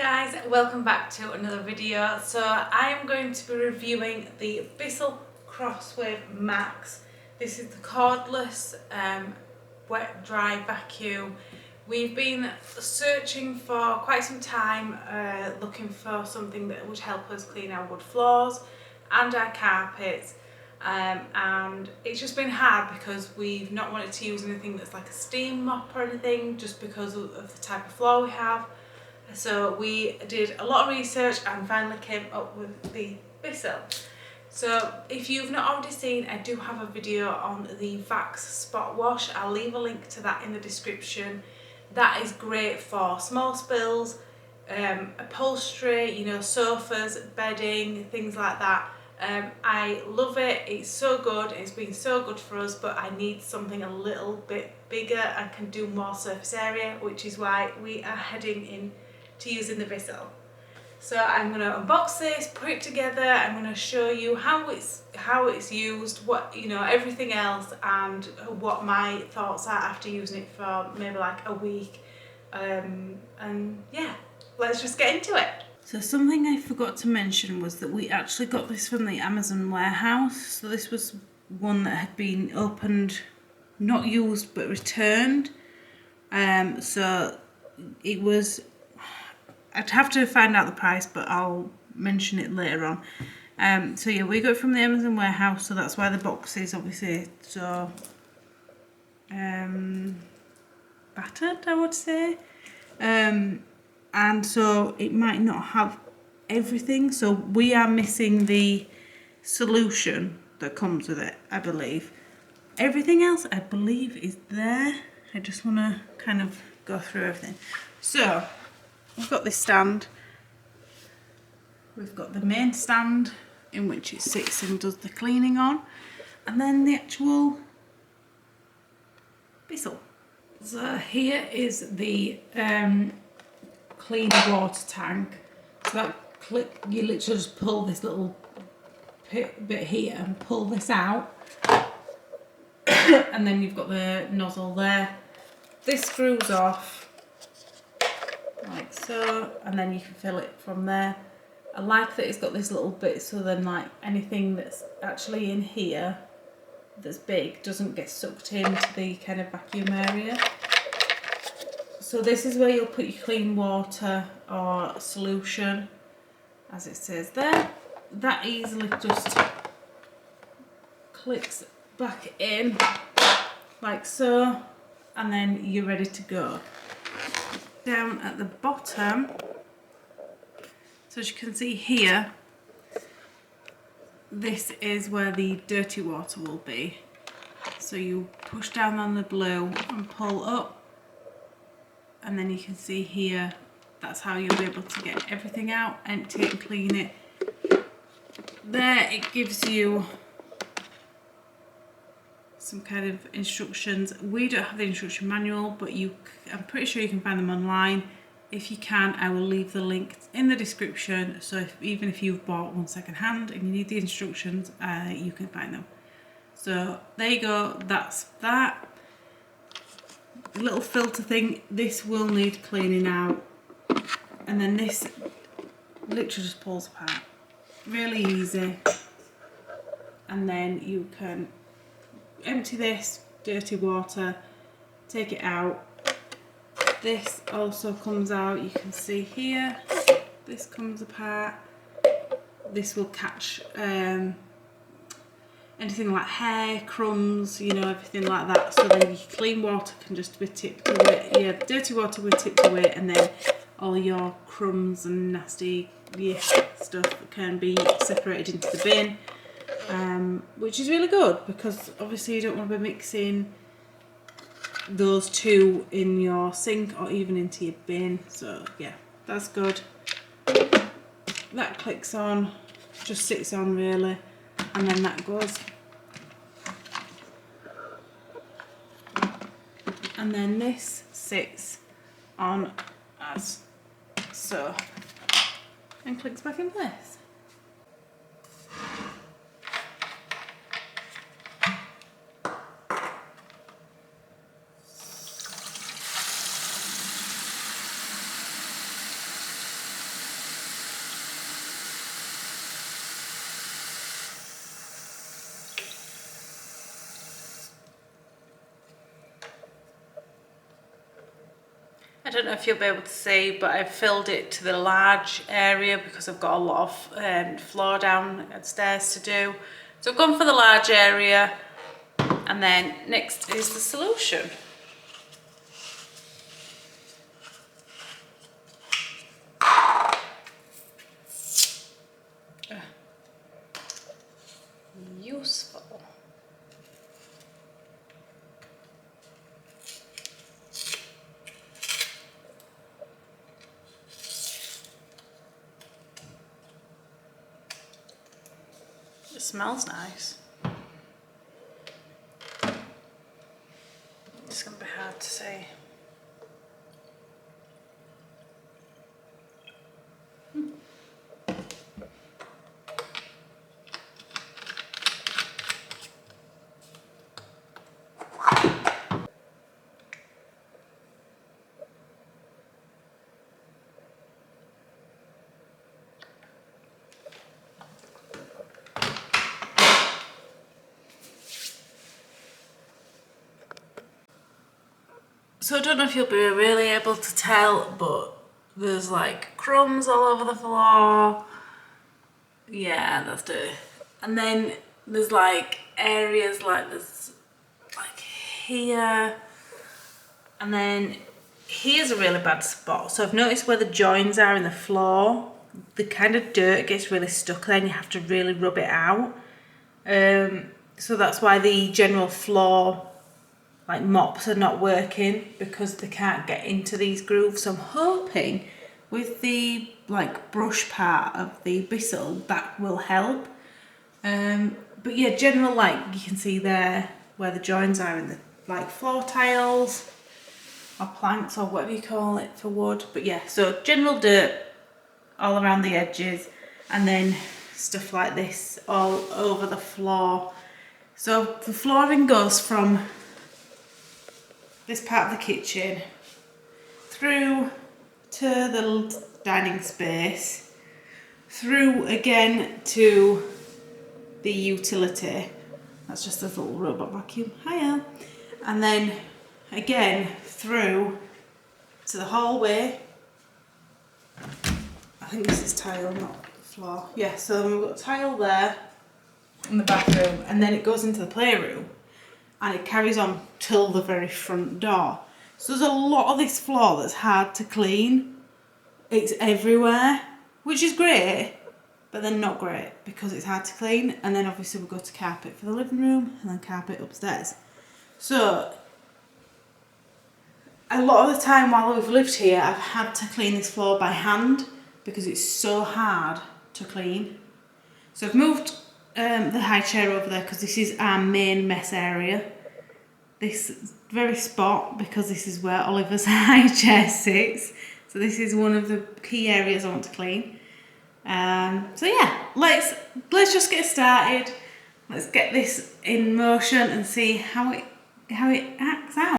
guys, welcome back to another video. So I am going to be reviewing the Bissel Crosswave Max. This is the cordless wet dry vacuum. We've been searching for quite some time, looking for something that would help us clean our wood floors and our carpets. And it's just been hard because we've not wanted to use anything that's like a steam mop or anything, just because of the type of floor we have. So we did a lot of research and finally came up with the Bissel. So if you've not already seen, I do have a video on the Vax Spot Wash. I'll leave a link to that in the description. That is great for small spills, upholstery, you know, sofas, bedding, things like that. I love it. It's so good. It's been so good for us, but I need something a little bit bigger and can do more surface area, which is why we are heading in to using the Bissel. So I'm going to unbox this, put it together. I'm going to show you how it's used, what, you know, everything else, and what my thoughts are after using it for maybe like a week. And yeah, let's just get into it. So something I forgot to mention was that we actually got this from the Amazon warehouse. So this was one that had been opened, not used but returned. So it was, I'd have to find out the price, but I'll mention it later on. So yeah, we got it from the Amazon warehouse, so that's why the box is obviously so battered, I would say. And so it might not have everything, so we are missing the solution that comes with it, I believe. Everything else I believe is there. I just want to kind of go through everything. So we've got this stand, we've got the main stand in which it sits and does the cleaning on, and then the actual Bissel. So here is the clean water tank. So that you literally just pull this little bit here and pull this out, and then you've got the nozzle there. This screws off like so, and then you can fill it from there. I like that it's got this little bit, so then like anything that's actually in here that's big doesn't get sucked into the kind of vacuum area. So this is where you'll put your clean water or solution, as it says there. That easily just clicks back in like so, and then you're ready to go. Down at the bottom, so as you can see here, this is where the dirty water will be. So you push down on the blue and pull up, and then you can see here, that's how you'll be able to get everything out, empty it and clean it. There it gives you some kind of instructions. We don't have the instruction manual, but I'm pretty sure you can find them online. If you can, I will leave the link in the description, so even if you've bought one second hand and you need the instructions, you can find them. So there you go, that's that. Little filter thing, this will need cleaning out, and then this literally just pulls apart, really easy. And then you can empty this dirty water, take it out. This also comes out, you can see here, this comes apart. This will catch anything like hair, crumbs, you know, everything like that. So then your clean water can just be tipped away, your dirty water will be tipped away, and then all your crumbs and nasty stuff can be separated into the bin, which is really good because obviously you don't want to be mixing those two in your sink or even into your bin. So yeah, that's good. That clicks on, just sits on really, and then that goes, and then this sits on as so and clicks back in place. don't know if you'll be able to see, but I've filled it to the large area because I've got a lot of floor downstairs to do. So I've gone for the large area, and then next is the solution. Useful. It smells nice. It's gonna be hard to see. So I don't know if you'll be really able to tell, but there's like crumbs all over the floor. Yeah, that's dirty. And then there's like areas like this, like here, and then here's a really bad spot. So I've noticed where the joins are in the floor, the kind of dirt gets really stuck there and you have to really rub it out. So that's why the general floor like mops are not working, because they can't get into these grooves. So I'm hoping with the like brush part of the Bissel that will help. But yeah, general, like you can see there where the joins are in the like floor tiles or planks or whatever you call it for wood. But yeah, so general dirt all around the edges, and then stuff like this all over the floor. So the flooring goes from this part of the kitchen through to the dining space, through again to the utility. That's just a little robot vacuum. Hiya. And then again through to the hallway. I think this is tile, not floor. Yeah, so we've got tile there in the bathroom, and then it goes into the playroom, and it carries on till the very front door. So there's a lot of this floor that's hard to clean. It's everywhere, which is great, but then not great because it's hard to clean. And then obviously we go to carpet for the living room and then carpet upstairs. So a lot of the time while we've lived here, I've had to clean this floor by hand because it's so hard to clean. So I've moved the high chair over there because this is our main mess area. This very spot, because this is where Oliver's high chair sits. So this is one of the key areas I want to clean. So yeah, let's just get started. Let's get this in motion and see how it acts out.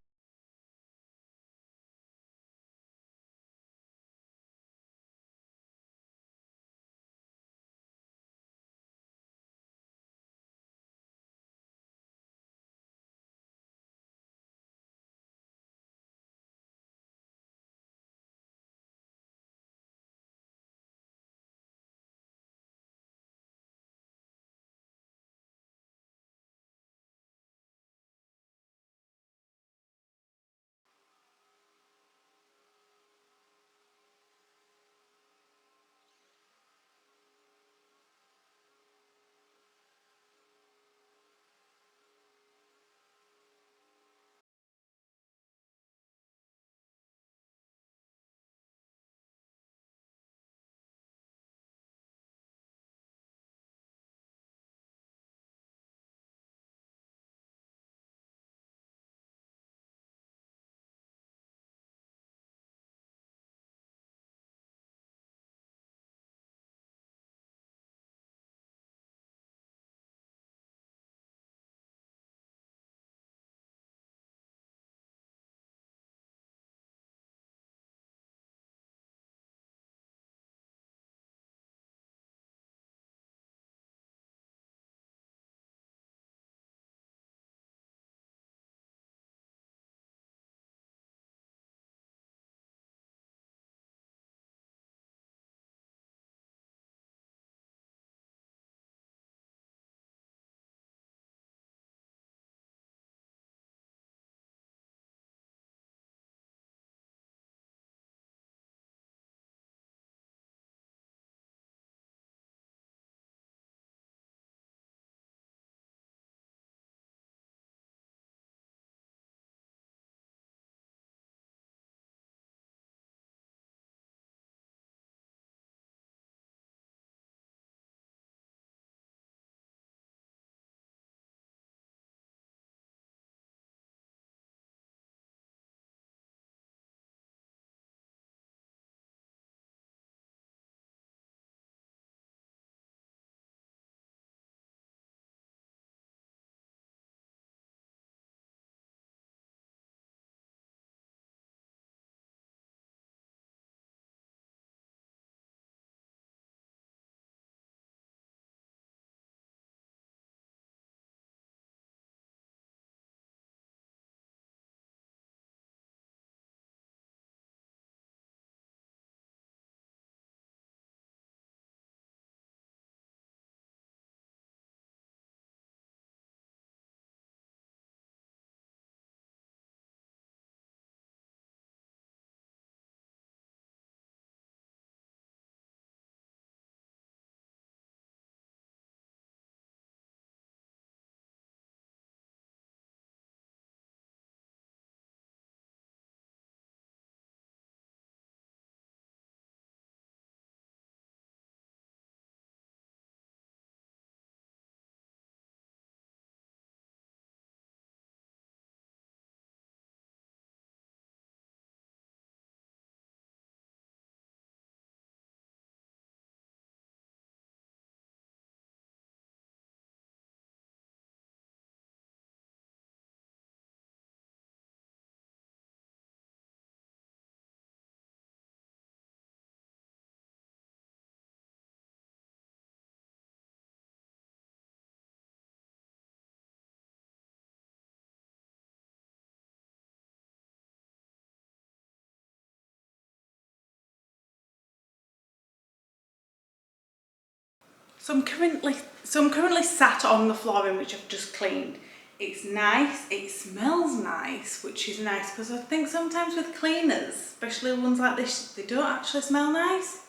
So I'm currently sat on the flooring which I've just cleaned. It's nice, it smells nice, which is nice because I think sometimes with cleaners, especially ones like this, they don't actually smell nice.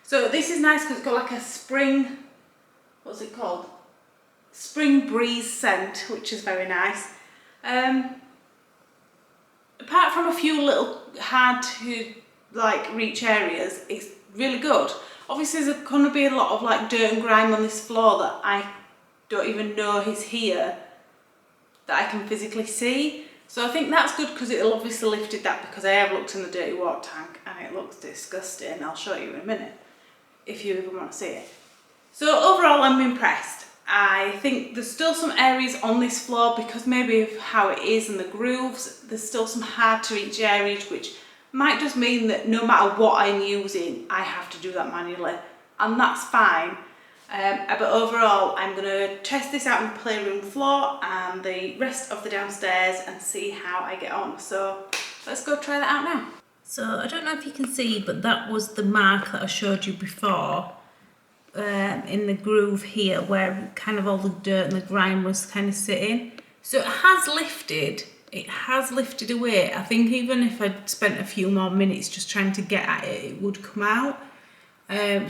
So this is nice because it's got like a spring, what's it called? Spring breeze scent, which is very nice. Apart from a few little hard to like reach areas, it's really good. Obviously there's going to be a lot of like dirt and grime on this floor that I don't even know is here, that I can physically see. So I think that's good because it'll obviously lifted that, because I have looked in the dirty water tank and it looks disgusting. I'll show you in a minute if you even want to see it. So overall I'm impressed. I think there's still some areas on this floor, because maybe of how it is and the grooves, there's still some hard to reach areas, which might just mean that no matter what I'm using, I have to do that manually, and that's fine. But overall, I'm going to test this out on the playroom floor and the rest of the downstairs and see how I get on. So let's go try that out now. So I don't know if you can see, but that was the mark that I showed you before. In the groove here where kind of all the dirt and the grime was kind of sitting. So it has lifted away. I think even if I'd spent a few more minutes just trying to get at it, it would come out.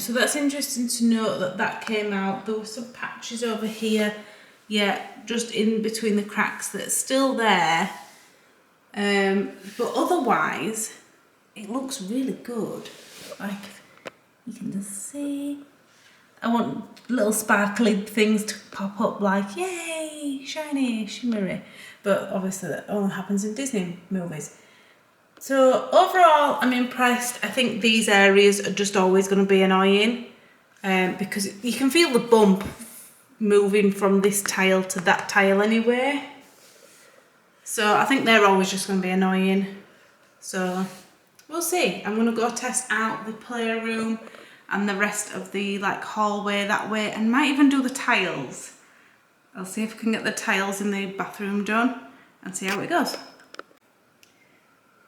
So that's interesting to note that that came out. There were some patches over here, yeah, just in between the cracks that's still there. But otherwise, it looks really good. Like, you can just see. I want little sparkly things to pop up like, yay, shiny, shimmery. But obviously that only happens in Disney movies. So overall, I'm impressed. I think these areas are just always going to be annoying, because you can feel the bump moving from this tile to that tile anyway. So I think they're always just going to be annoying. So we'll see. I'm going to go test out the playroom and the rest of the like hallway that way, and might even do the tiles. I'll see if I can get the tiles in the bathroom done and see how it goes.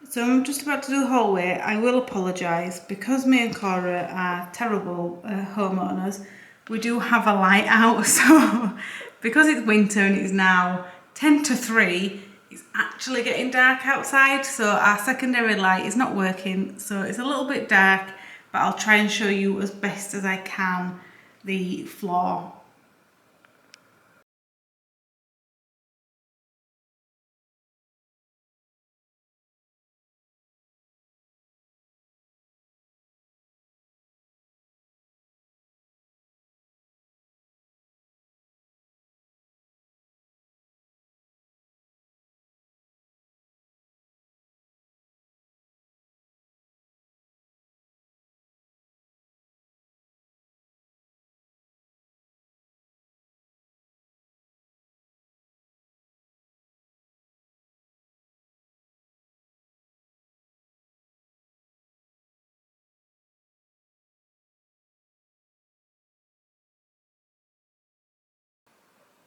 So I'm just about to do the hallway. I will apologise, because me and Cora are terrible homeowners. We do have a light out, so because it's winter and it's now 10 to 3, it's actually getting dark outside, so our secondary light is not working, so it's a little bit dark, but I'll try and show you as best as I can the floor.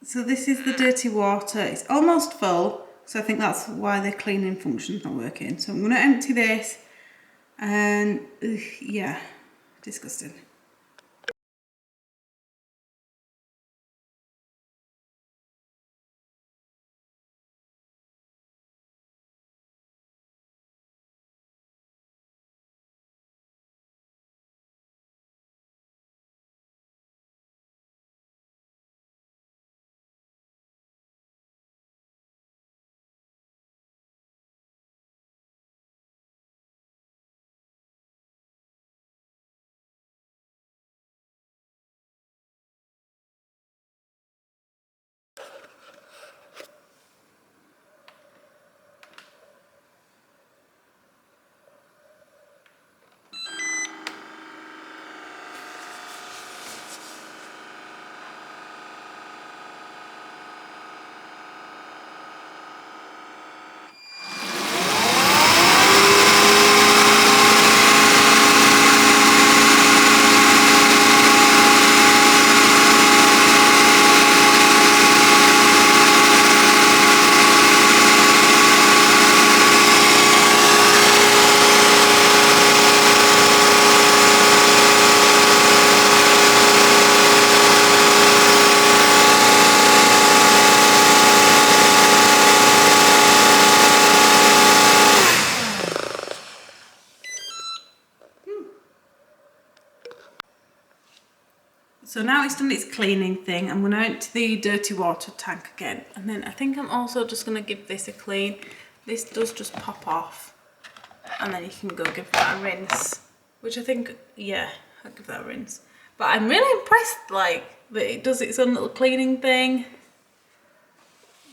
So this is the dirty water. It's almost full, so I think that's why the cleaning function's not working. So I'm going to empty this, and yeah, disgusting. So now it's done its cleaning thing, I'm going to empty the dirty water tank again, and then I think I'm also just going to give this a clean. This does just pop off, and then you can go give that a rinse, which I think, yeah, I'll give that a rinse. But I'm really impressed, like, that it does its own little cleaning thing.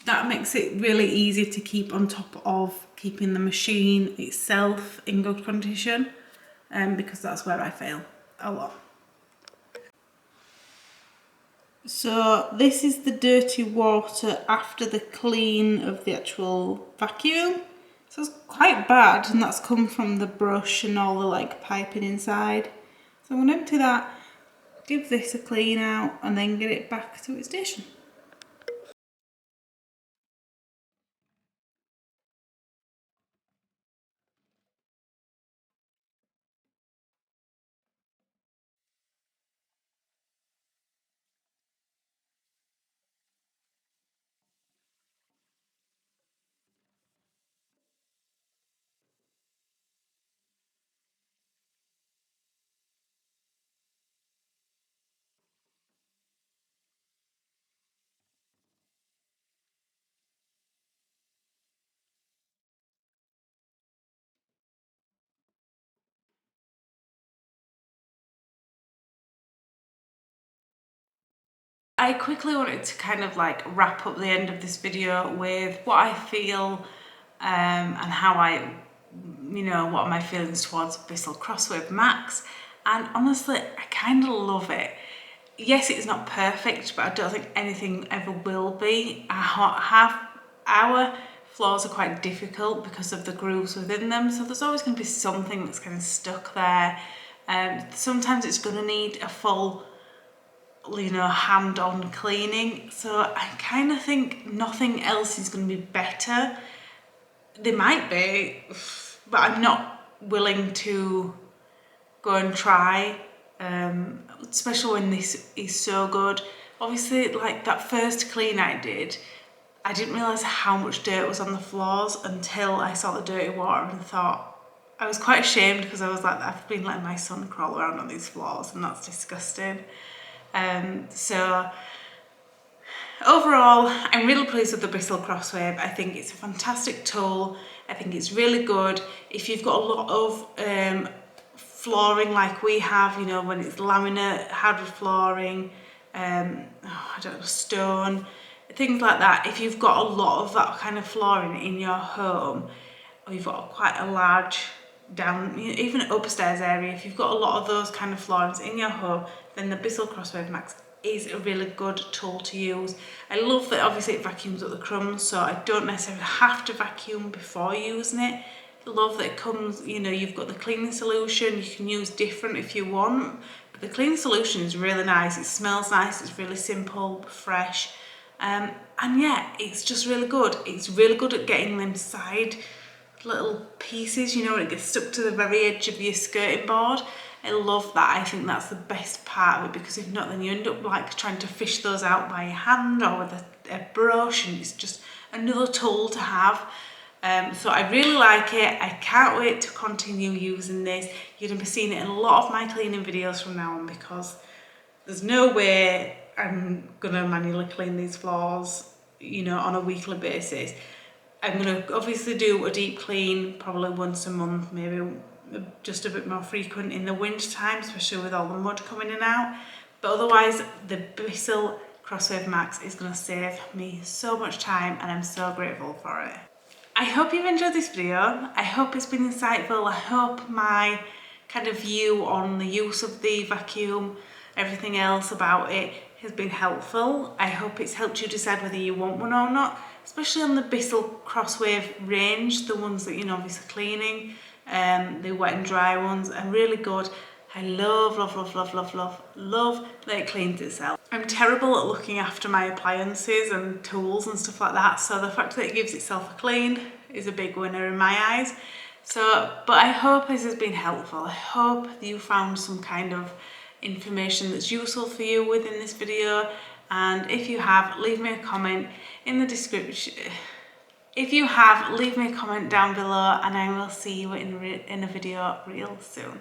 That makes it really easy to keep on top of keeping the machine itself in good condition, because that's where I fail a lot. So this is the dirty water after the clean of the actual vacuum. So it's quite bad, and that's come from the brush and all the like piping inside. So I'm going to empty that, give this a clean out, and then get it back to its station. I quickly wanted to kind of like wrap up the end of this video with what I feel and how I, you know, what are my feelings towards Bissel Crosswave Max. And honestly, I kind of love it. Yes, it's not perfect, but I don't think anything ever will be. Our floors are quite difficult because of the grooves within them, so there's always going to be something that's kind of stuck there. Sometimes it's going to need a full, you know, hand-on cleaning, so I kind of think nothing else is going to be better. They might be, but I'm not willing to go and try, especially when this is so good. Obviously, like that first clean I didn't realise how much dirt was on the floors until I saw the dirty water and thought, I was quite ashamed because I was like, I've been letting my son crawl around on these floors and that's disgusting. So overall, I'm really pleased with the Bissel Crosswave. I think it's a fantastic tool. I think it's really good. If you've got a lot of flooring like we have, you know, when it's laminate, hardwood flooring, I don't know, stone, things like that. If you've got a lot of that kind of flooring in your home, or you've got quite a large even upstairs area, if you've got a lot of those kind of floorings in your home, then the Bissel Crosswave Max is a really good tool to use. I love that obviously it vacuums up the crumbs, so I don't necessarily have to vacuum before using it. I love that it comes, you know, you've got the cleaning solution, you can use different if you want, but the cleaning solution is really nice, it smells nice, it's really simple, fresh, and yeah, it's just really good. It's really good at getting them side little pieces, you know, when it gets stuck to the very edge of your skirting board. I love that. I think that's the best part of it, because if not, then you end up like trying to fish those out by hand or with a brush, and it's just another tool to have. So I really like it. I can't wait to continue using this. You're going to be seeing it in a lot of my cleaning videos from now on, because there's no way I'm going to manually clean these floors, you know, on a weekly basis. I'm going to obviously do a deep clean probably once a month, maybe just a bit more frequent in the winter time, especially with all the mud coming in and out. But otherwise, the Bissel Crosswave Max is going to save me so much time, and I'm so grateful for it. I hope you've enjoyed this video. I hope it's been insightful. I hope my kind of view on the use of the vacuum, everything else about it, has been helpful. I hope it's helped you decide whether you want one or not, especially on the Bissel Crosswave range, the ones that, you know, obviously cleaning, the wet and dry ones are really good. I love that it cleans itself. I'm terrible at looking after my appliances and tools and stuff like that, so the fact that it gives itself a clean is a big winner in my eyes. So, but I hope this has been helpful. I hope you found some kind of information that's useful for you within this video, and if you have, leave me a comment in the description. If you have, leave me a comment down below, and I will see you in a video real soon.